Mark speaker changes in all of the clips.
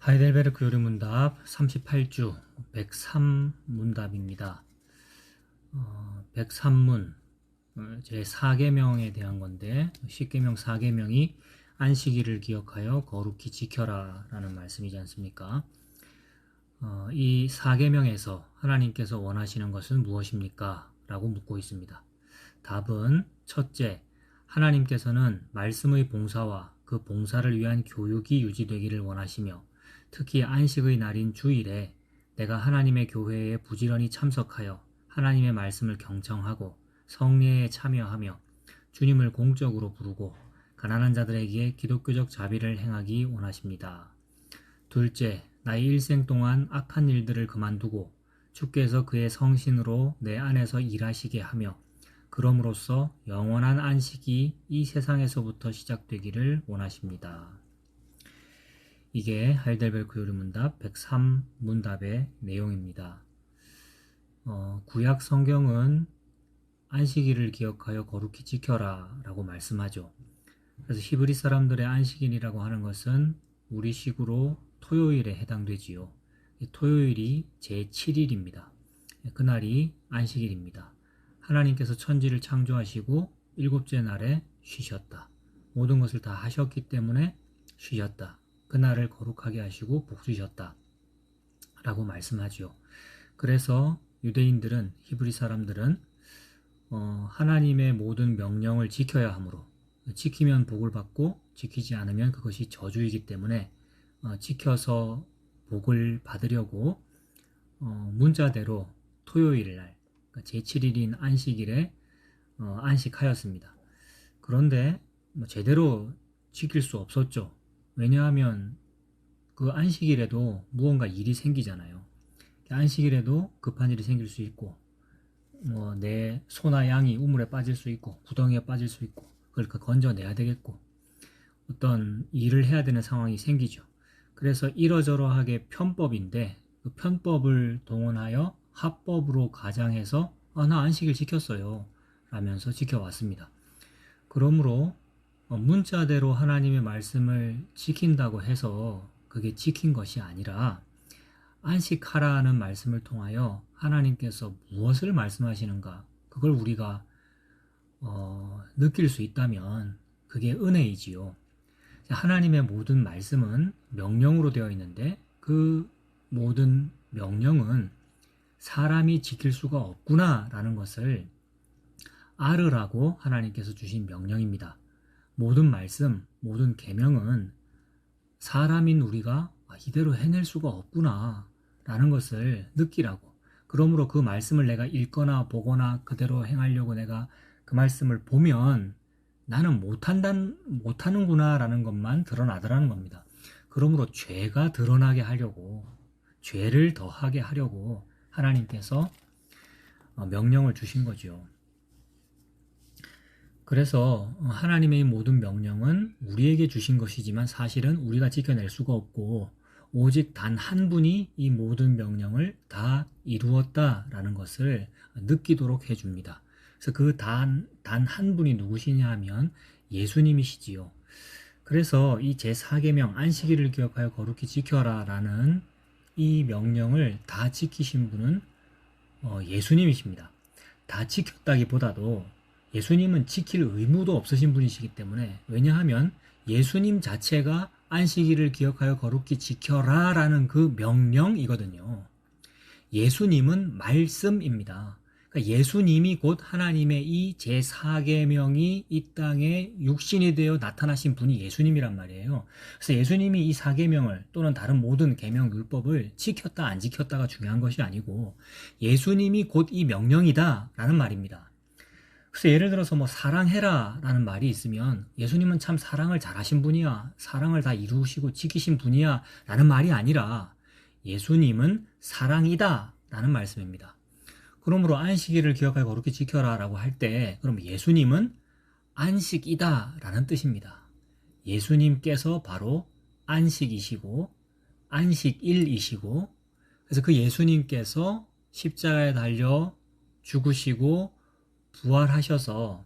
Speaker 1: 하이델베르크 요리문답 38주 103문답입니다. 103문 제 4계명에 대한 건데 10계명 4계명이 안식일을 기억하여 거룩히 지켜라 라는 말씀이지 않습니까? 이 4계명에서 하나님께서 원하시는 것은 무엇입니까? 라고 묻고 있습니다. 답은 첫째, 하나님께서는 말씀의 봉사와 그 봉사를 위한 교육이 유지되기를 원하시며 특히 안식의 날인 주일에 내가 하나님의 교회에 부지런히 참석하여 하나님의 말씀을 경청하고 성례에 참여하며 주님을 공적으로 부르고 가난한 자들에게 기독교적 자비를 행하기 원하십니다. 둘째, 나의 일생 동안 악한 일들을 그만두고 주께서 그의 성신으로 내 안에서 일하시게 하며 그럼으로써 영원한 안식이 이 세상에서부터 시작되기를 원하십니다. 이게 하이델베르크 요리문답 103문답의 내용입니다. 구약 성경은 안식일을 기억하여 거룩히 지켜라 라고 말씀하죠. 그래서 히브리 사람들의 안식일이라고 하는 것은 우리식으로 토요일에 해당되지요. 토요일이 제7일입니다. 그날이 안식일입니다. 하나님께서 천지를 창조하시고 일곱째 날에 쉬셨다. 모든 것을 다 하셨기 때문에 쉬셨다. 그날을 거룩하게 하시고 복 주셨다. 라고 말씀하죠. 그래서 유대인들은, 히브리 사람들은 하나님의 모든 명령을 지켜야 하므로 지키면 복을 받고 지키지 않으면 그것이 저주이기 때문에 지켜서 복을 받으려고 문자대로 토요일날 제7일인 안식일에 안식하였습니다. 그런데 제대로 지킬 수 없었죠. 왜냐하면 그 안식일에도 무언가 일이 생기잖아요. 안식일에도 급한 일이 생길 수 있고 내 소나 양이 우물에 빠질 수 있고 구덩이에 빠질 수 있고 그걸 건져내야 되겠고 어떤 일을 해야 되는 상황이 생기죠. 그래서 이러저러하게 편법인데 그 편법을 동원하여 합법으로 가장해서 나 안식일 지켰어요 라면서 지켜왔습니다. 그러므로 문자대로 하나님의 말씀을 지킨다고 해서 그게 지킨 것이 아니라 안식하라는 말씀을 통하여 하나님께서 무엇을 말씀하시는가 그걸 우리가 느낄 수 있다면 그게 은혜이지요. 하나님의 모든 말씀은 명령으로 되어 있는데 그 모든 명령은 사람이 지킬 수가 없구나 라는 것을 알으라고 하나님께서 주신 명령입니다. 모든 말씀, 모든 계명은 사람인 우리가 이대로 해낼 수가 없구나 라는 것을 느끼라고. 그러므로 그 말씀을 내가 읽거나 보거나 그대로 행하려고 내가 그 말씀을 보면 나는 못하는구나 라는 것만 드러나더라는 겁니다. 그러므로 죄가 드러나게 하려고, 죄를 더하게 하려고 하나님께서 명령을 주신 거죠. 그래서 하나님의 모든 명령은 우리에게 주신 것이지만 사실은 우리가 지켜낼 수가 없고 오직 단 한 분이 이 모든 명령을 다 이루었다라는 것을 느끼도록 해줍니다. 그래서 그 단 한 분이 누구시냐 하면 예수님이시지요. 그래서 이 제4계명 안식일을 기억하여 거룩히 지켜라 라는 이 명령을 다 지키신 분은 예수님이십니다. 다 지켰다기보다도 예수님은 지킬 의무도 없으신 분이시기 때문에 왜냐하면 예수님 자체가 안식일을 기억하여 거룩히 지켜라 라는 그 명령이거든요. 예수님은 말씀입니다. 그러니까 예수님이 곧 하나님의 이 제4계명이 이 땅에 육신이 되어 나타나신 분이 예수님이란 말이에요. 그래서 예수님이 이 4계명을 또는 다른 모든 계명 율법을 지켰다 안 지켰다가 중요한 것이 아니고 예수님이 곧 이 명령이다 라는 말입니다. 그래서 예를 들어서 사랑해라 라는 말이 있으면 예수님은 참 사랑을 잘하신 분이야, 사랑을 다 이루시고 지키신 분이야 라는 말이 아니라 예수님은 사랑이다 라는 말씀입니다. 그러므로 안식일을 기억하여 거룩히 지켜라 라고 할 때 그럼 예수님은 안식이다 라는 뜻입니다. 예수님께서 바로 안식이시고 안식일이시고 그래서 그 예수님께서 십자가에 달려 죽으시고 부활하셔서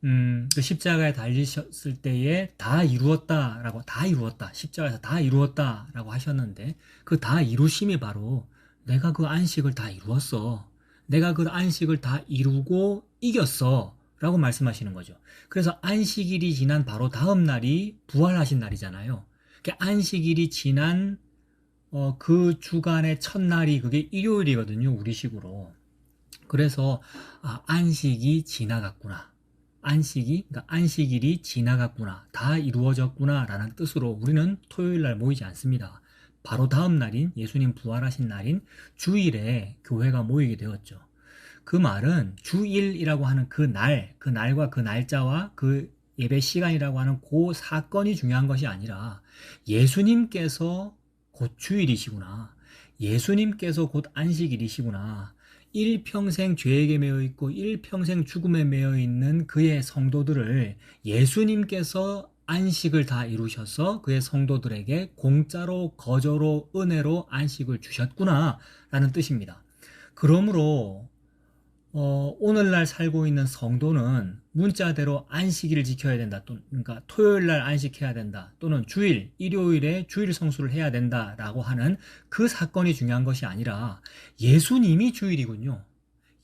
Speaker 1: 그 십자가에 달리셨을 때에 다 이루었다라고, 다 이루었다, 십자가에서 다 이루었다라고 하셨는데, 그 다 이루심이 바로 내가 그 안식을 다 이루었어, 내가 그 안식을 다 이루고 이겼어 라고 말씀하시는 거죠. 그래서 안식일이 지난 바로 다음 날이 부활하신 날이잖아요. 안식일이 지난 그 주간의 첫날이 그게 일요일이거든요, 우리식으로. 그래서 안식이 지나갔구나, 그러니까 안식일이 지나갔구나, 다 이루어졌구나 라는 뜻으로 우리는 토요일 날 모이지 않습니다. 바로 다음 날인, 예수님 부활하신 날인 주일에 교회가 모이게 되었죠. 그 말은 주일이라고 하는 그 날, 그 날과 그 날짜와 그 예배 시간이라고 하는 그 사건이 중요한 것이 아니라, 예수님께서 곧 주일이시구나, 예수님께서 곧 안식일이시구나, 일평생 죄에게 매여 있고 일평생 죽음에 매여 있는 그의 성도들을 예수님께서 안식을 다 이루셔서 그의 성도들에게 공짜로, 거저로, 은혜로 안식을 주셨구나 라는 뜻입니다. 그러므로 오늘날 살고 있는 성도는 문자대로 안식일을 지켜야 된다, 그러니까 토요일날 안식해야 된다, 또는 주일, 일요일에 주일 성수를 해야 된다라고 하는 그 사건이 중요한 것이 아니라, 예수님이 주일이군요,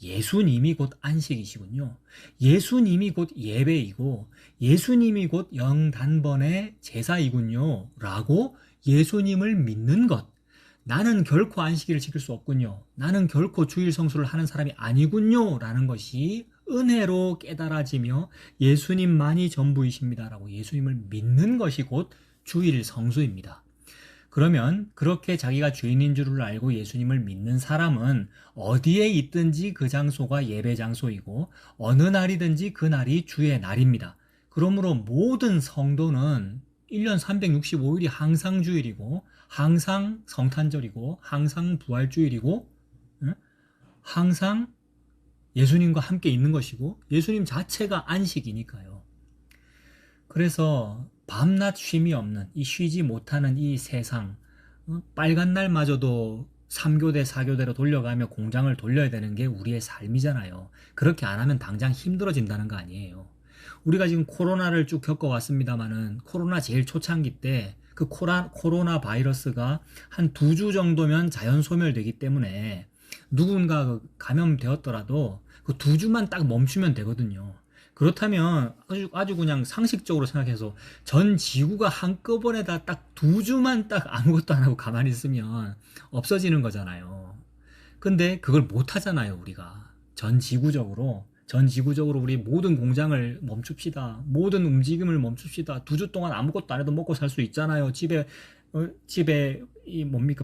Speaker 1: 예수님이 곧 안식이시군요, 예수님이 곧 예배이고 예수님이 곧 영단번의 제사이군요 라고 예수님을 믿는 것, 나는 결코 안식일을 지킬 수 없군요, 나는 결코 주일 성수를 하는 사람이 아니군요 라는 것이 은혜로 깨달아지며 예수님만이 전부이십니다 라고 예수님을 믿는 것이 곧 주일 성수입니다. 그러면 그렇게 자기가 죄인인 줄을 알고 예수님을 믿는 사람은 어디에 있든지 그 장소가 예배 장소이고 어느 날이든지 그 날이 주의 날입니다. 그러므로 모든 성도는 1년 365일이 항상 주일이고 항상 성탄절이고 항상 부활주일이고 항상 예수님과 함께 있는 것이고 예수님 자체가 안식이니까요. 그래서 밤낮 쉼이 없는, 이 쉬지 못하는 이 세상, 빨간 날마저도 3교대 4교대로 돌려가며 공장을 돌려야 되는 게 우리의 삶이잖아요. 그렇게 안 하면 당장 힘들어진다는 거 아니에요. 우리가 지금 코로나를 쭉 겪어왔습니다만은, 코로나 제일 초창기 때 그 코로나 바이러스가 한 2주 정도면 자연 소멸되기 때문에 누군가 감염되었더라도 그 2주만 딱 멈추면 되거든요. 그렇다면 아주 그냥 상식적으로 생각해서 전 지구가 한꺼번에 다 딱 2주만 딱 아무것도 안 하고 가만히 있으면 없어지는 거잖아요. 근데 그걸 못 하잖아요, 우리가. 전 지구적으로 우리 모든 공장을 멈춥시다, 모든 움직임을 멈춥시다, 2주 동안 아무것도 안 해도 먹고 살 수 있잖아요. 집에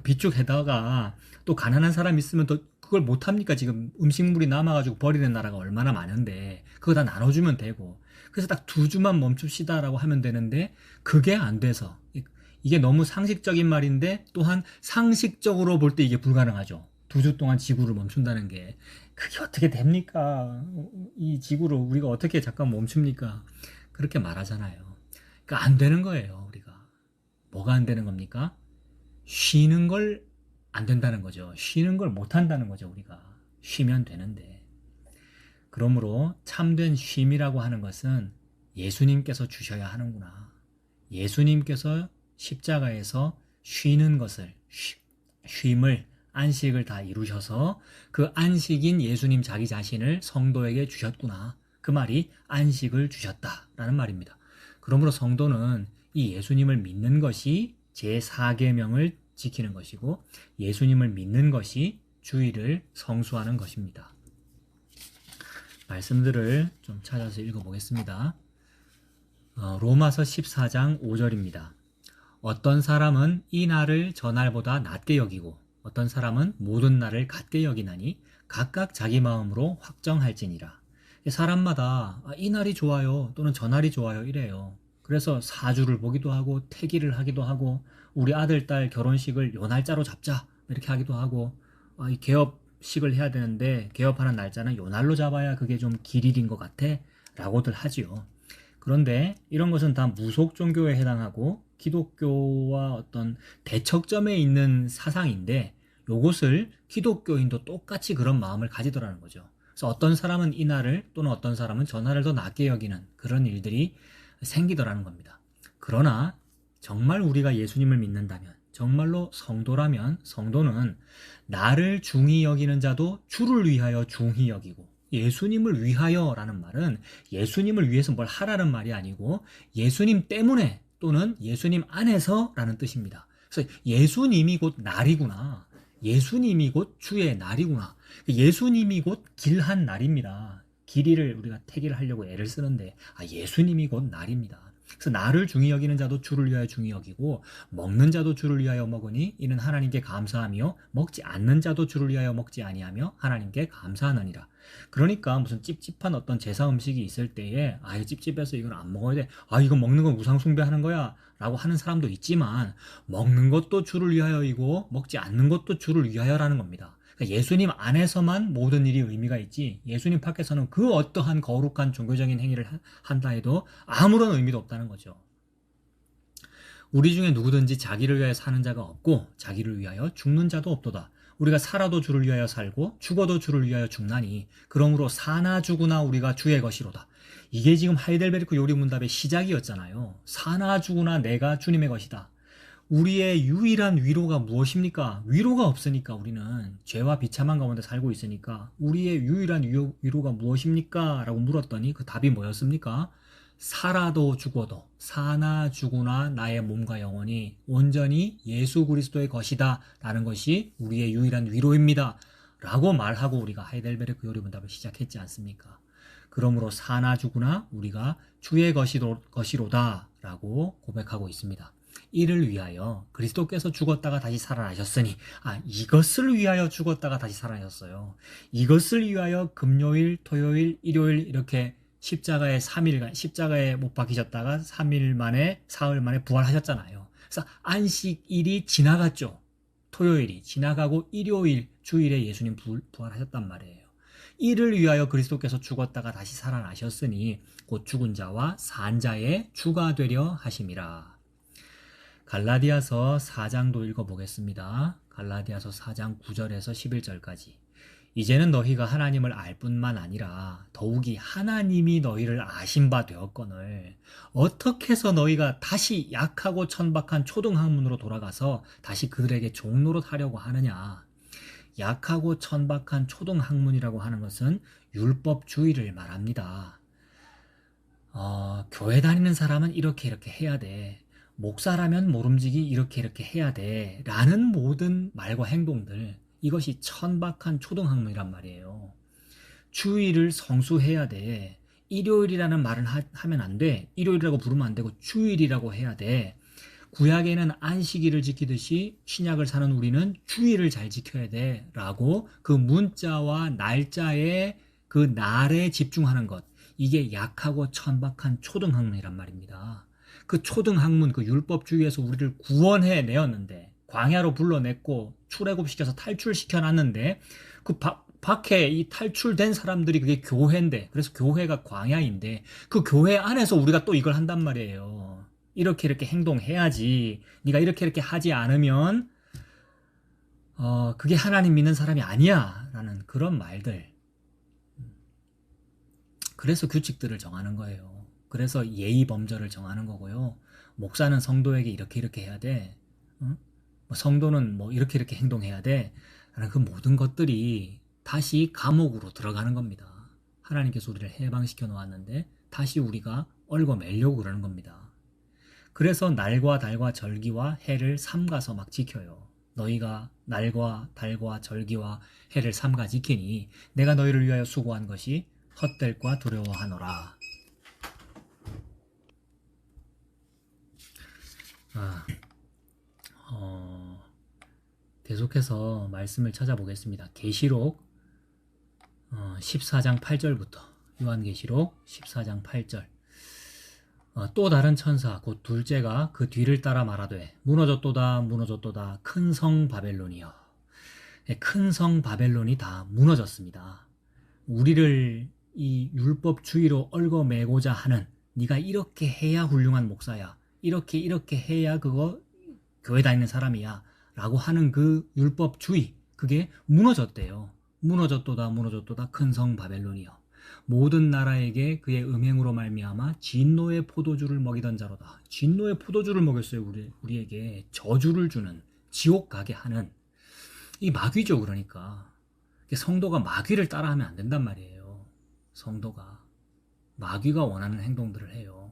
Speaker 1: 비축해다가 또 가난한 사람 있으면 또 그걸 못합니까? 지금 음식물이 남아가지고 버리는 나라가 얼마나 많은데 그거 다 나눠주면 되고. 그래서 딱 2주만 멈춥시다라고 하면 되는데, 그게 안 돼서, 이게 너무 상식적인 말인데 또한 상식적으로 볼 때 이게 불가능하죠. 2주 동안 지구를 멈춘다는 게 그게 어떻게 됩니까? 이 지구를 우리가 어떻게 잠깐 멈춥니까? 그렇게 말하잖아요. 그러니까 안 되는 거예요. 우리가 뭐가 안 되는 겁니까? 쉬는 걸 안 된다는 거죠. 쉬는 걸 못 한다는 거죠. 우리가 쉬면 되는데. 그러므로 참된 쉼이라고 하는 것은 예수님께서 주셔야 하는구나, 예수님께서 십자가에서 쉬는 것을, 쉼을, 안식을 다 이루셔서 그 안식인 예수님 자기 자신을 성도에게 주셨구나, 그 말이 안식을 주셨다라는 말입니다. 그러므로 성도는 이 예수님을 믿는 것이 제4계명을 지키는 것이고, 예수님을 믿는 것이 주일을 성수하는 것입니다. 말씀들을 좀 찾아서 읽어보겠습니다. 로마서 14장 5절입니다. 어떤 사람은 이 날을 저 날보다 낮게 여기고 어떤 사람은 모든 날을 같게 여기나니 각각 자기 마음으로 확정할지니라. 사람마다 이 날이 좋아요 또는 저 날이 좋아요 이래요. 그래서 사주를 보기도 하고 태기를 하기도 하고, 우리 아들 딸 결혼식을 요 날짜로 잡자 이렇게 하기도 하고, 이 개업식을 해야 되는데 개업하는 날짜는 요 날로 잡아야 그게 좀 길일인 것 같아 라고들 하지요. 그런데 이런 것은 다 무속 종교에 해당하고 기독교와 어떤 대척점에 있는 사상인데, 요것을 기독교인도 똑같이 그런 마음을 가지더라는 거죠. 그래서 어떤 사람은 이 날을 또는 어떤 사람은 저 날을 더 낮게 여기는 그런 일들이 생기더라는 겁니다. 그러나 정말 우리가 예수님을 믿는다면, 정말로 성도라면, 성도는 나를 중히 여기는 자도 주를 위하여 중히 여기고, 예수님을 위하여라는 말은 예수님을 위해서 뭘 하라는 말이 아니고 예수님 때문에 또는 예수님 안에서라는 뜻입니다. 그래서 예수님이 곧 날이구나. 예수님이 곧 주의 날이구나. 예수님이 곧 길한 날입니다. 길이를 우리가 택일 하려고 애를 쓰는데 예수님이 곧 날입니다. 그래서 나를 중히 여기는 자도 주를 위하여 중히 여기고 먹는 자도 주를 위하여 먹으니 이는 하나님께 감사하며 먹지 않는 자도 주를 위하여 먹지 아니하며 하나님께 감사하느니라. 그러니까 무슨 찝찝한 어떤 제사 음식이 있을 때에 이거 찝찝해서 이건 안 먹어야 돼. 이거 먹는 건 우상 숭배하는 거야 라고 하는 사람도 있지만 먹는 것도 주를 위하여이고 먹지 않는 것도 주를 위하여라는 겁니다. 그러니까 예수님 안에서만 모든 일이 의미가 있지 예수님 밖에서는 그 어떠한 거룩한 종교적인 행위를 한다 해도 아무런 의미도 없다는 거죠. 우리 중에 누구든지 자기를 위하여 사는 자가 없고 자기를 위하여 죽는 자도 없도다. 우리가 살아도 주를 위하여 살고 죽어도 주를 위하여 죽나니 그러므로 사나 죽으나 우리가 주의 것이로다. 이게 지금 하이델베르크 요리문답의 시작이었잖아요. 사나 죽으나 내가 주님의 것이다. 우리의 유일한 위로가 무엇입니까? 위로가 없으니까 우리는 죄와 비참한 가운데 살고 있으니까 우리의 유일한 위로가 무엇입니까? 라고 물었더니 그 답이 뭐였습니까? 살아도 죽어도 사나 죽으나 나의 몸과 영혼이 온전히 예수 그리스도의 것이다 라는 것이 우리의 유일한 위로입니다 라고 말하고 우리가 하이델베르크 요리문답을 시작했지 않습니까? 그러므로 사나 죽으나 우리가 주의 것이로다 라고 고백하고 있습니다. 이를 위하여 그리스도께서 죽었다가 다시 살아나셨으니 이것을 위하여 죽었다가 다시 살아나셨어요. 이것을 위하여 금요일, 토요일, 일요일 이렇게 십자가에 3일간 십자가에 못 박히셨다가 3일 만에 사흘 만에 부활하셨잖아요. 그래서 안식일이 지나갔죠. 토요일이 지나가고 일요일 주일에 예수님 부활하셨단 말이에요. 이를 위하여 그리스도께서 죽었다가 다시 살아나셨으니 곧 죽은 자와 산 자의 주가 되려 하심이라. 갈라디아서 4장도 읽어보겠습니다. 갈라디아서 4장 9절에서 11절까지. 이제는 너희가 하나님을 알 뿐만 아니라 더욱이 하나님이 너희를 아신 바 되었거늘 어떻게 해서 너희가 다시 약하고 천박한 초등학문으로 돌아가서 다시 그들에게 종노릇 하려고 하느냐. 약하고 천박한 초등학문이라고 하는 것은 율법주의를 말합니다. 교회 다니는 사람은 이렇게 해야 돼. 목사라면 모름지기 이렇게 해야 돼 라는 모든 말과 행동들, 이것이 천박한 초등학문이란 말이에요. 주일을 성수해야 돼. 일요일이라는 말은 하면 안 돼. 일요일이라고 부르면 안 되고 주일이라고 해야 돼. 구약에는 안식일을 지키듯이 신약을 사는 우리는 주일을 잘 지켜야 돼 라고 그 문자와 날짜의 그 날에 집중하는 것, 이게 약하고 천박한 초등학문이란 말입니다. 그 초등학문, 그 율법주의에서 우리를 구원해 내었는데, 광야로 불러냈고 출애굽시켜서 탈출시켜놨는데 그 밖에 이 탈출된 사람들이 그게 교회인데, 그래서 교회가 광야인데 그 교회 안에서 우리가 또 이걸 한단 말이에요. 이렇게 행동해야지. 네가 이렇게 하지 않으면 그게 하나님 믿는 사람이 아니야 라는 그런 말들. 그래서 규칙들을 정하는 거예요. 그래서 예의 범절을 정하는 거고요. 목사는 성도에게 이렇게 해야 돼. 성도는 뭐 이렇게 행동해야 돼. 라는 그 모든 것들이 다시 감옥으로 들어가는 겁니다. 하나님께서 우리를 해방시켜 놓았는데 다시 우리가 얽어매려고 그러는 겁니다. 그래서 날과 달과 절기와 해를 삼가서 막 지켜요. 너희가 날과 달과 절기와 해를 삼가 지키니 내가 너희를 위하여 수고한 것이 헛될까 두려워하노라. 계속해서 말씀을 찾아보겠습니다. 계시록 14장 8절부터, 요한계시록 14장 8절. 또 다른 천사 곧 둘째가 그 뒤를 따라 말하되 무너졌도다 무너졌도다 큰 성 바벨론이여. 큰 성 바벨론이 다 무너졌습니다. 우리를 이 율법주의로 얽어매고자 하는, 네가 이렇게 해야 훌륭한 목사야, 이렇게 해야 그거 교회 다니는 사람이야 라고 하는 그 율법주의, 그게 무너졌대요. 무너졌도다 무너졌도다 큰 성 바벨론이여 모든 나라에게 그의 음행으로 말미암아 진노의 포도주를 먹이던 자로다. 진노의 포도주를 먹였어요. 우리에게 저주를 주는, 지옥 가게 하는 이 마귀죠. 그러니까 성도가 마귀를 따라하면 안 된단 말이에요. 성도가 마귀가 원하는 행동들을 해요.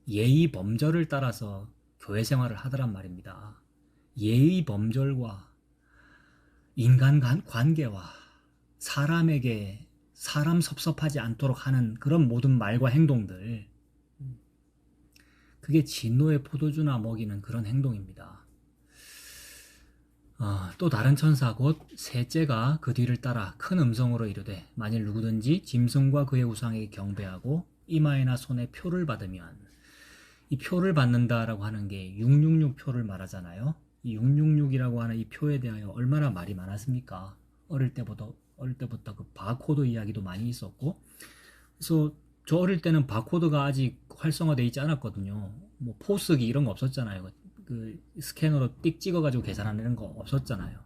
Speaker 1: 예의 범절을 따라서 교회 생활을 하더란 말입니다. 예의 범절과 인간 관계와 사람에게 사람 섭섭하지 않도록 하는 그런 모든 말과 행동들, 그게 진노의 포도주나 먹이는 그런 행동입니다. 또 다른 천사 곧 셋째가 그 뒤를 따라 큰 음성으로 이르되 만일 누구든지 짐승과 그의 우상에게 경배하고 이마에나 손에 표를 받으면, 이 표를 받는다라고 하는 게 666 표를 말하잖아요. 이 666이라고 하는 이 표에 대하여 얼마나 말이 많았습니까? 어릴 때부터 그 바코드 이야기도 많이 있었고, 그래서 저 어릴 때는 바코드가 아직 활성화되어 있지 않았거든요. 뭐 포스기 이런 거 없었잖아요. 그 스캐너로 띡 찍어가지고 계산하는 거 없었잖아요.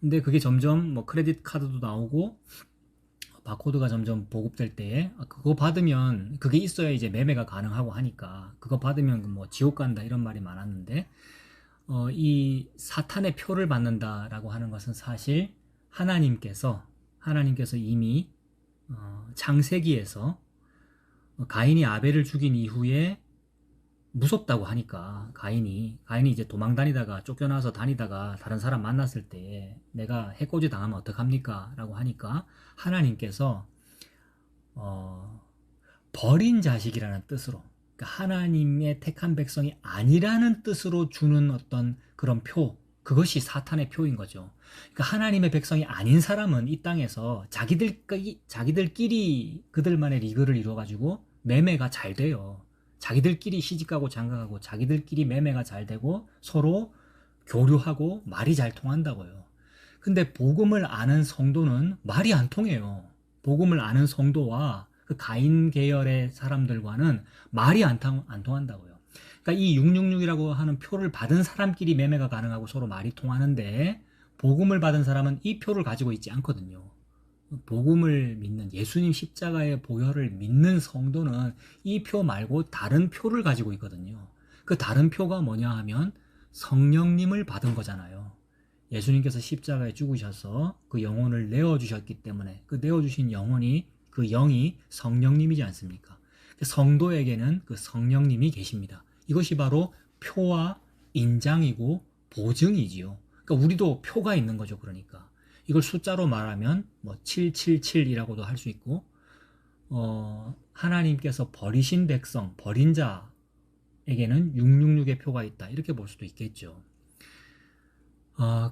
Speaker 1: 근데 그게 점점 뭐 크레딧 카드도 나오고 바코드가 점점 보급될 때에 그거 받으면, 그게 있어야 이제 매매가 가능하고 하니까 그거 받으면 뭐 지옥 간다 이런 말이 많았는데, 이 사탄의 표를 받는다라고 하는 것은 사실 하나님께서 이미 창세기에서 가인이 아벨을 죽인 이후에 무섭다고 하니까 가인이 이제 도망 다니다가 쫓겨나서 다니다가 다른 사람 만났을 때 내가 해코지 당하면 어떡합니까? 라고 하니까 하나님께서 버린 자식이라는 뜻으로, 그러니까 하나님의 택한 백성이 아니라는 뜻으로 주는 어떤 그런 표, 그것이 사탄의 표인 거죠. 그러니까 하나님의 백성이 아닌 사람은 이 땅에서 자기들끼리 그들만의 리그를 이루어가지고 매매가 잘 돼요. 자기들끼리 시집가고 장가가고 자기들끼리 매매가 잘 되고 서로 교류하고 말이 잘 통한다고요. 근데 복음을 아는 성도는 말이 안 통해요. 복음을 아는 성도와 그 가인 계열의 사람들과는 말이 안 통한다고요. 그러니까 이 666이라고 하는 표를 받은 사람끼리 매매가 가능하고 서로 말이 통하는데, 복음을 받은 사람은 이 표를 가지고 있지 않거든요. 복음을 믿는, 예수님 십자가의 보혈을 믿는 성도는 이 표 말고 다른 표를 가지고 있거든요. 그 다른 표가 뭐냐 하면 성령님을 받은 거잖아요. 예수님께서 십자가에 죽으셔서 그 영혼을 내어주셨기 때문에 그 내어주신 영혼이, 그 영이 성령님이지 않습니까? 성도에게는 그 성령님이 계십니다. 이것이 바로 표와 인장이고 보증이지요. 그러니까 우리도 표가 있는 거죠. 그러니까 이걸 숫자로 말하면 뭐 777이라고도 할 수 있고, 하나님께서 버리신 백성, 버린 자에게는 666의 표가 있다, 이렇게 볼 수도 있겠죠.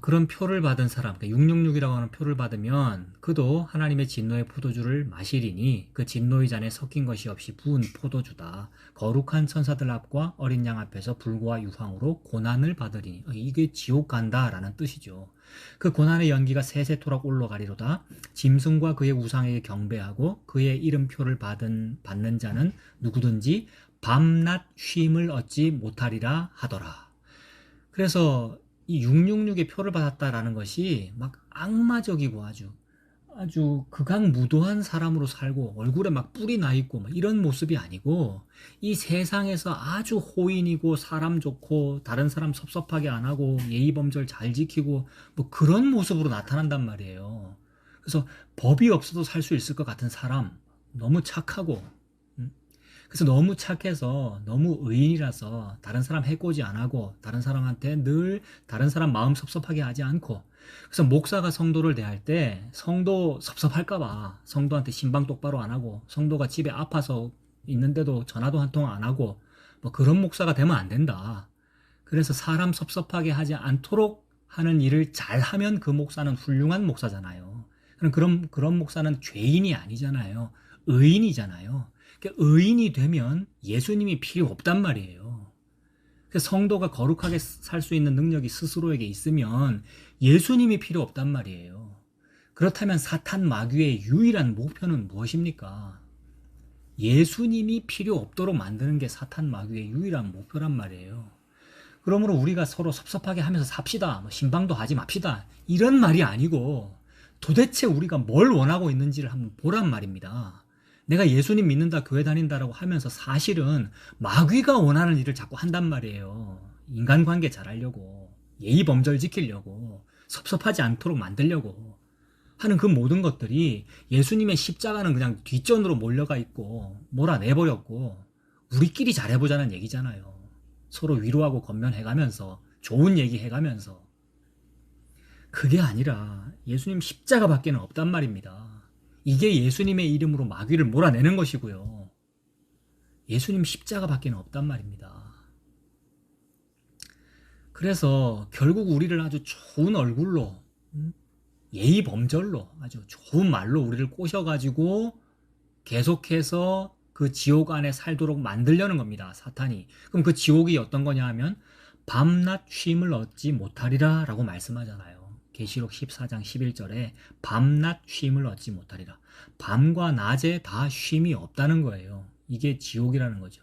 Speaker 1: 그런 표를 받은 사람, 그러니까 666이라고 하는 표를 받으면 그도 하나님의 진노의 포도주를 마시리니 그 진노의 잔에 섞인 것이 없이 부은 포도주다. 거룩한 천사들 앞과 어린 양 앞에서 불과 유황으로 고난을 받으리니, 이게 지옥 간다라는 뜻이죠. 그 고난의 연기가 세세토록 올라가리로다. 짐승과 그의 우상에게 경배하고 그의 이름표를 받는 자는 누구든지 밤낮 쉼을 얻지 못하리라 하더라. 그래서 이 666의 표를 받았다라는 것이 막 악마적이고 아주 극악무도한 사람으로 살고 얼굴에 막 뿔이 나 있고 막 이런 모습이 아니고, 이 세상에서 아주 호인이고 사람 좋고 다른 사람 섭섭하게 안 하고 예의범절 잘 지키고 뭐 그런 모습으로 나타난단 말이에요. 그래서 법이 없어도 살 수 있을 것 같은 사람, 너무 착하고, 그래서 너무 착해서 너무 의인이라서 다른 사람 해코지 안 하고 다른 사람한테 늘 다른 사람 마음 섭섭하게 하지 않고, 그래서 목사가 성도를 대할 때 성도 섭섭할까봐 성도한테 신방 똑바로 안 하고, 성도가 집에 아파서 있는데도 전화도 한 통 안 하고, 뭐 그런 목사가 되면 안 된다. 그래서 사람 섭섭하게 하지 않도록 하는 일을 잘하면 그 목사는 훌륭한 목사잖아요. 그런 목사는 죄인이 아니잖아요. 의인이잖아요. 의인이 되면 예수님이 필요 없단 말이에요. 성도가 거룩하게 살 수 있는 능력이 스스로에게 있으면 예수님이 필요 없단 말이에요. 그렇다면 사탄 마귀의 유일한 목표는 무엇입니까? 예수님이 필요 없도록 만드는 게 사탄 마귀의 유일한 목표란 말이에요. 그러므로 우리가 서로 섭섭하게 하면서 삽시다, 뭐 신방도 하지 맙시다, 이런 말이 아니고 도대체 우리가 뭘 원하고 있는지를 한번 보란 말입니다. 내가 예수님 믿는다, 교회 다닌다라고 하면서 사실은 마귀가 원하는 일을 자꾸 한단 말이에요. 인간관계 잘하려고, 예의 범절 지키려고, 섭섭하지 않도록 만들려고 하는 그 모든 것들이 예수님의 십자가는 그냥 뒷전으로 몰려가 있고 몰아내버렸고 우리끼리 잘해보자는 얘기잖아요. 서로 위로하고 건면해가면서 좋은 얘기 해가면서. 그게 아니라 예수님 십자가밖에는 없단 말입니다. 이게 예수님의 이름으로 마귀를 몰아내는 것이고요. 예수님 십자가밖에는 없단 말입니다. 그래서 결국 우리를 아주 좋은 얼굴로, 예의 범절로, 아주 좋은 말로 우리를 꼬셔가지고 계속해서 그 지옥 안에 살도록 만들려는 겁니다, 사탄이. 그럼 그 지옥이 어떤 거냐 하면 밤낮 쉼을 얻지 못하리라 라고 말씀하잖아요. 계시록 14장 11절에 밤낮 쉼을 얻지 못하리라. 밤과 낮에 다 쉼이 없다는 거예요. 이게 지옥이라는 거죠.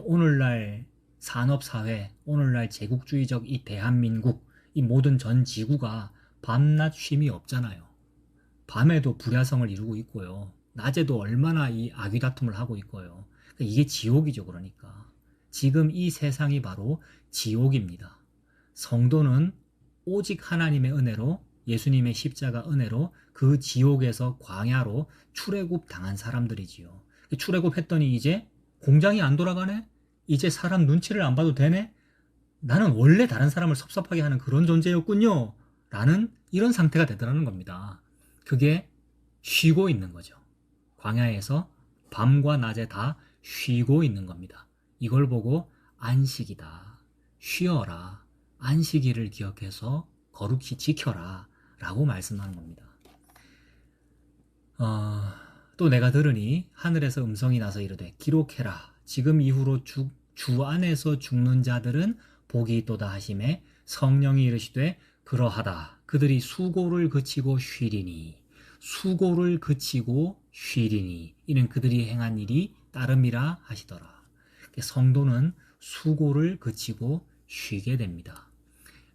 Speaker 1: 오늘날 산업사회, 오늘날 제국주의적 이 대한민국, 이 모든 전 지구가 밤낮 쉼이 없잖아요. 밤에도 불야성을 이루고 있고요. 낮에도 얼마나 이 아귀다툼을 하고 있고요. 이게 지옥이죠. 그러니까 지금 이 세상이 바로 지옥입니다. 성도는 오직 하나님의 은혜로, 예수님의 십자가 은혜로 그 지옥에서 광야로 출애굽 당한 사람들이지요. 출애굽했더니 이제 공장이 안 돌아가네? 이제 사람 눈치를 안 봐도 되네? 나는 원래 다른 사람을 섭섭하게 하는 그런 존재였군요. 라는 이런 상태가 되더라는 겁니다. 그게 쉬고 있는 거죠. 광야에서 밤과 낮에 다 쉬고 있는 겁니다. 이걸 보고 안식이다, 쉬어라, 안식일을 기억해서 거룩히 지켜라 라고 말씀하는 겁니다. 또 내가 들으니 하늘에서 음성이 나서 이르되 기록해라. 지금 이후로 주 안에서 죽는 자들은 복이 있도다 하심에 성령이 이르시되 그러하다. 그들이 수고를 그치고 쉬리니. 수고를 그치고 쉬리니. 이는 그들이 행한 일이 따름이라 하시더라. 성도는 수고를 그치고 쉬게 됩니다.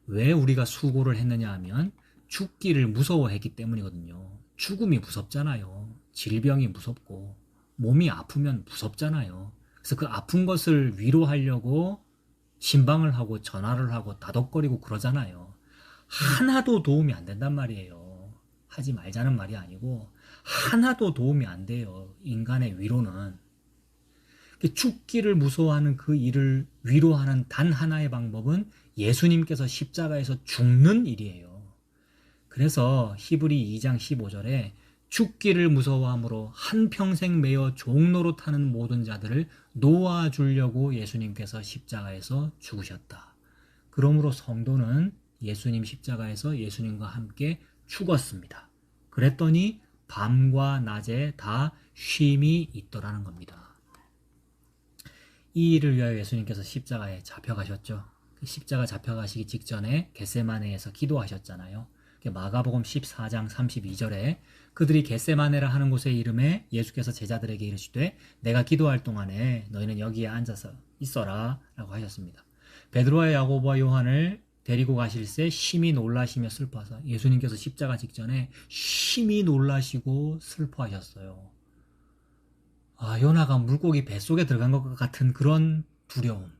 Speaker 1: 왜 우리가 수고를 했느냐 하면 죽기를 무서워했기 때문이거든요. 죽음이 무섭잖아요. 질병이 무섭고 몸이 아프면 무섭잖아요. 그래서 그 아픈 것을 위로하려고 신방을 하고 전화를 하고 다독거리고 그러잖아요. 하나도 도움이 안 된단 말이에요. 하지 말자는 말이 아니고 하나도 도움이 안 돼요. 인간의 위로는. 죽기를 무서워하는 그 일을 위로하는 단 하나의 방법은 예수님께서 십자가에서 죽는 일이에요. 그래서 히브리 2장 15절에 죽기를 무서워함으로 한평생 매여 종노릇하는 모든 자들을 놓아주려고 예수님께서 십자가에서 죽으셨다. 그러므로 성도는 예수님 십자가에서 예수님과 함께 죽었습니다. 그랬더니 밤과 낮에 다 쉼이 있더라는 겁니다. 이 일을 위하여 예수님께서 십자가에 잡혀가셨죠. 십자가 잡혀가시기 직전에 겟세마네에서 기도하셨잖아요. 마가복음 14장 32절에 그들이 겟세마네라 하는 곳에 이름에 예수께서 제자들에게 이르시되 내가 기도할 동안에 너희는 여기에 앉아서 있어라 라고 하셨습니다. 베드로와 야고보와 요한을 데리고 가실새 심히 놀라시며 슬퍼하사 예수님께서 십자가 직전에 심히 놀라시고 슬퍼하셨어요. 요나가 물고기 뱃속에 들어간 것 같은 그런 두려움.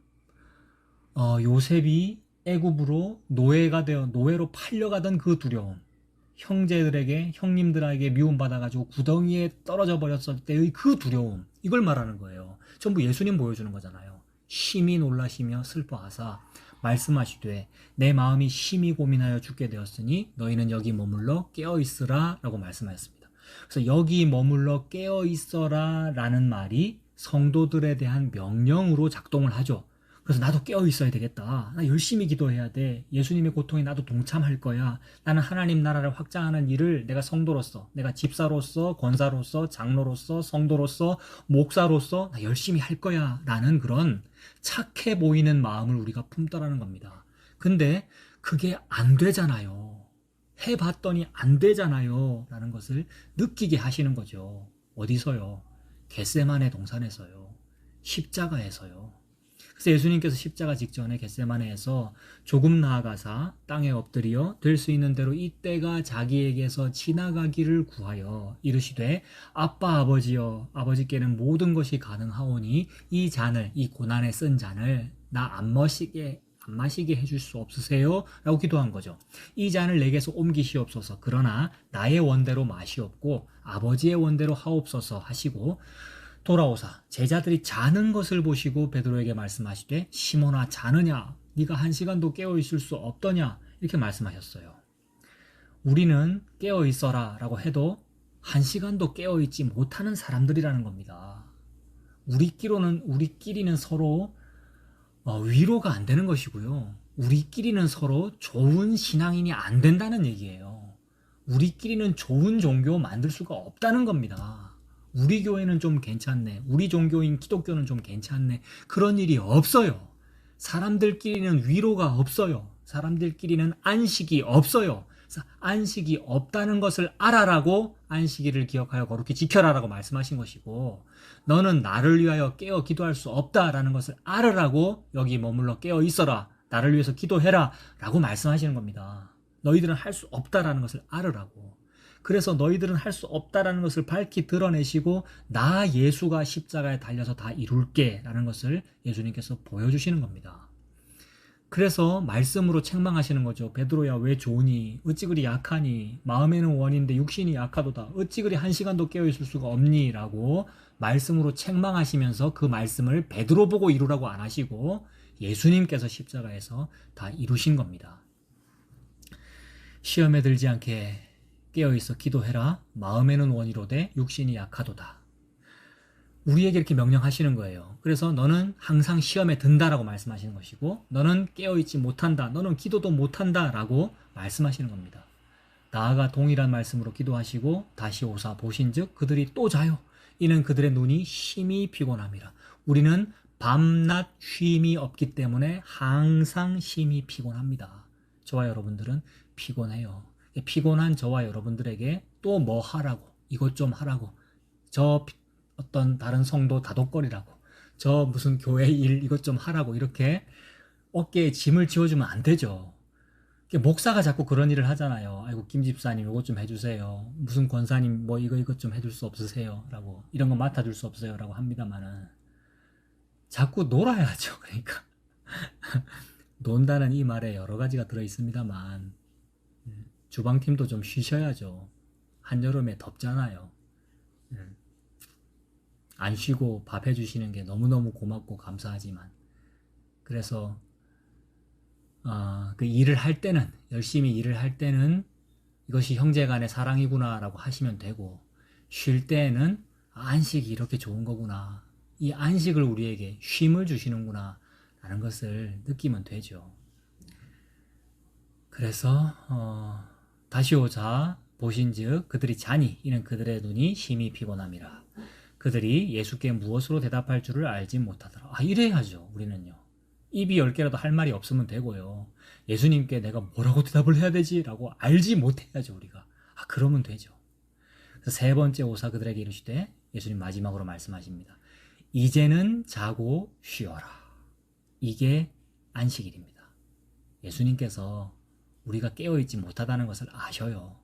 Speaker 1: 요셉이 애굽으로 노예가 되어 노예로 팔려가던 그 두려움. 형님들에게 미움받아가지고 구덩이에 떨어져 버렸을 때의 그 두려움. 이걸 말하는 거예요. 전부 예수님 보여주는 거잖아요. 심히 놀라시며 슬퍼하사 말씀하시되 내 마음이 심히 고민하여 죽게 되었으니 너희는 여기 머물러 깨어있으라 라고 말씀하셨습니다. 그래서 여기 머물러 깨어있어라 라는 말이 성도들에 대한 명령으로 작동을 하죠. 그래서 나도 깨어있어야 되겠다. 나 열심히 기도해야 돼. 예수님의 고통에 나도 동참할 거야. 나는 하나님 나라를 확장하는 일을 내가 성도로서, 내가 집사로서, 권사로서, 장로로서, 성도로서, 목사로서 나 열심히 할 거야 라는 그런 착해 보이는 마음을 우리가 품더라는 겁니다. 근데 그게 안 되잖아요. 해봤더니 안 되잖아요 라는 것을 느끼게 하시는 거죠. 어디서요? 겟세마네 동산에서요. 십자가에서요. 그래서 예수님께서 십자가 직전에 겟세마네에서 조금 나아가사 땅에 엎드려 될 수 있는 대로 이 때가 자기에게서 지나가기를 구하여 이르시되 아빠 아버지여 아버지께는 모든 것이 가능하오니 이 잔을 이 고난에 쓴 잔을 나 안 마시게 해줄 수 없으세요? 라고 기도한 거죠. 이 잔을 내게서 옮기시옵소서. 그러나 나의 원대로 마시옵고 아버지의 원대로 하옵소서 하시고 돌아오사 제자들이 자는 것을 보시고 베드로에게 말씀하시되 시몬아 자느냐? 네가 1시간도 깨어있을 수 없더냐? 이렇게 말씀하셨어요. 우리는 깨어있어라 라고 해도 1시간도 깨어있지 못하는 사람들이라는 겁니다. 우리끼리는 서로 위로가 안 되는 것이고요. 우리끼리는 서로 좋은 신앙인이 안 된다는 얘기예요. 우리끼리는 좋은 종교 만들 수가 없다는 겁니다. 우리 교회는 좀 괜찮네. 우리 종교인 기독교는 좀 괜찮네. 그런 일이 없어요. 사람들끼리는 위로가 없어요. 사람들끼리는 안식이 없어요. 안식이 없다는 것을 알아라고 안식일을 기억하여 거룩히 지켜라라고 말씀하신 것이고 너는 나를 위하여 깨어 기도할 수 없다라는 것을 알으라고 여기 머물러 깨어 있어라. 나를 위해서 기도해라 라고 말씀하시는 겁니다. 너희들은 할 수 없다라는 것을 알으라고. 그래서 너희들은 할 수 없다라는 것을 밝히 드러내시고 나 예수가 십자가에 달려서 다 이룰게 라는 것을 예수님께서 보여주시는 겁니다. 그래서 말씀으로 책망하시는 거죠. 베드로야 왜 좋으니? 어찌 그리 약하니? 마음에는 원인데 육신이 약하도다. 어찌 그리 1시간도 깨어있을 수가 없니? 라고 말씀으로 책망하시면서 그 말씀을 베드로 보고 이루라고 안 하시고 예수님께서 십자가에서 다 이루신 겁니다. 시험에 들지 않게 깨어있어 기도해라. 마음에는 원이로되 육신이 약하도다. 우리에게 이렇게 명령하시는 거예요. 그래서 너는 항상 시험에 든다라고 말씀하시는 것이고 너는 깨어있지 못한다. 너는 기도도 못한다 라고 말씀하시는 겁니다. 나아가 동일한 말씀으로 기도하시고 다시 오사 보신즉 그들이 또 자요. 이는 그들의 눈이 심히 피곤함이라. 우리는 밤낮 쉼이 없기 때문에 항상 심히 피곤합니다. 저와 여러분들은 피곤해요. 피곤한 저와 여러분들에게 또 뭐 하라고, 이것 좀 하라고, 저 어떤 다른 성도 다독거리라고, 저 무슨 교회 일 이것 좀 하라고 이렇게 어깨에 짐을 지워주면 안 되죠. 목사가 자꾸 그런 일을 하잖아요. 아이고 김 집사님 이것 좀 해주세요. 무슨 권사님 뭐 이것 좀 해줄 수 없으세요? 라고 이런 거 맡아줄 수 없어요? 라고 합니다만은 자꾸 놀아야죠. 그러니까 논다는 이 말에 여러 가지가 들어있습니다만 주방팀도 좀 쉬셔야죠. 한여름에 덥잖아요. 안 쉬고 밥 해주시는 게 너무너무 고맙고 감사하지만 그래서 그 일을 할 때는 열심히 일을 할 때는 이것이 형제간의 사랑이구나 라고 하시면 되고 쉴 때에는 안식이 이렇게 좋은 거구나 이 안식을 우리에게 쉼을 주시는구나 라는 것을 느끼면 되죠. 그래서 다시 오자 보신즉 그들이 자니 이는 그들의 눈이 심히 피곤함이라. 그들이 예수께 무엇으로 대답할 줄을 알지 못하더라. 이래야죠. 우리는요. 입이 10개라도 할 말이 없으면 되고요. 예수님께 내가 뭐라고 대답을 해야 되지? 라고 알지 못해야죠. 우리가. 그러면 되죠. 그래서 세 번째 오사 그들에게 이르시되 예수님 마지막으로 말씀하십니다. 이제는 자고 쉬어라. 이게 안식일입니다. 예수님께서 우리가 깨어있지 못하다는 것을 아셔요.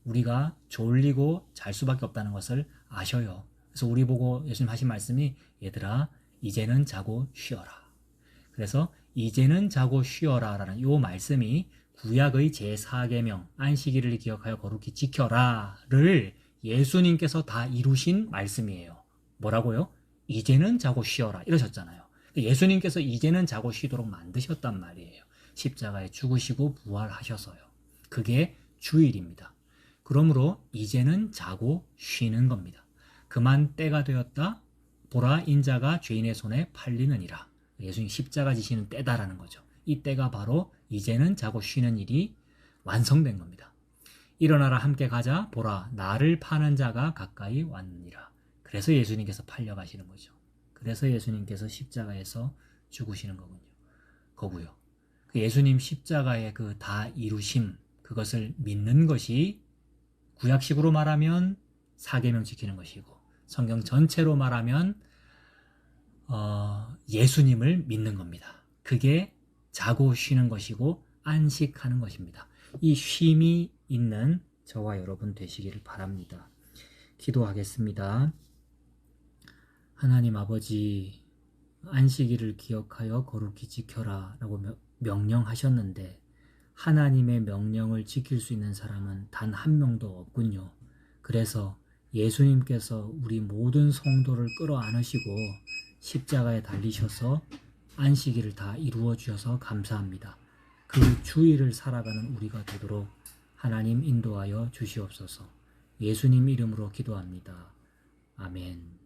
Speaker 1: 우리가 졸리고 잘 수밖에 없다는 것을 아셔요. 그래서 우리 보고 예수님 하신 말씀이 얘들아 이제는 자고 쉬어라. 그래서 이제는 자고 쉬어라 라는 이 말씀이 구약의 제4계명 안식일을 기억하여 거룩히 지켜라를 예수님께서 다 이루신 말씀이에요. 뭐라고요? 이제는 자고 쉬어라 이러셨잖아요. 예수님께서 이제는 자고 쉬도록 만드셨단 말이에요. 십자가에 죽으시고 부활하셔서요. 그게 주일입니다. 그러므로 이제는 자고 쉬는 겁니다. 그만 때가 되었다. 보라 인자가 죄인의 손에 팔리느니라. 예수님 십자가 지시는 때다라는 거죠. 이 때가 바로 이제는 자고 쉬는 일이 완성된 겁니다. 일어나라 함께 가자. 보라 나를 파는 자가 가까이 왔느니라. 그래서 예수님께서 팔려가시는 거죠. 그래서 예수님께서 십자가에서 죽으시는 거고요. 그 예수님 십자가의 그 다 이루심 그것을 믿는 것이 구약식으로 말하면 4계명 지키는 것이고 성경 전체로 말하면 예수님을 믿는 겁니다. 그게 자고 쉬는 것이고 안식하는 것입니다. 이 쉼이 있는 저와 여러분 되시기를 바랍니다. 기도하겠습니다. 하나님 아버지, 안식일을 기억하여 거룩히 지켜라 라고 명령하셨는데 하나님의 명령을 지킬 수 있는 사람은 단 한 명도 없군요. 그래서 예수님께서 우리 모든 성도를 끌어안으시고 십자가에 달리셔서 안식일을 다 이루어 주셔서 감사합니다. 그 주일을 살아가는 우리가 되도록 하나님 인도하여 주시옵소서. 예수님 이름으로 기도합니다. 아멘.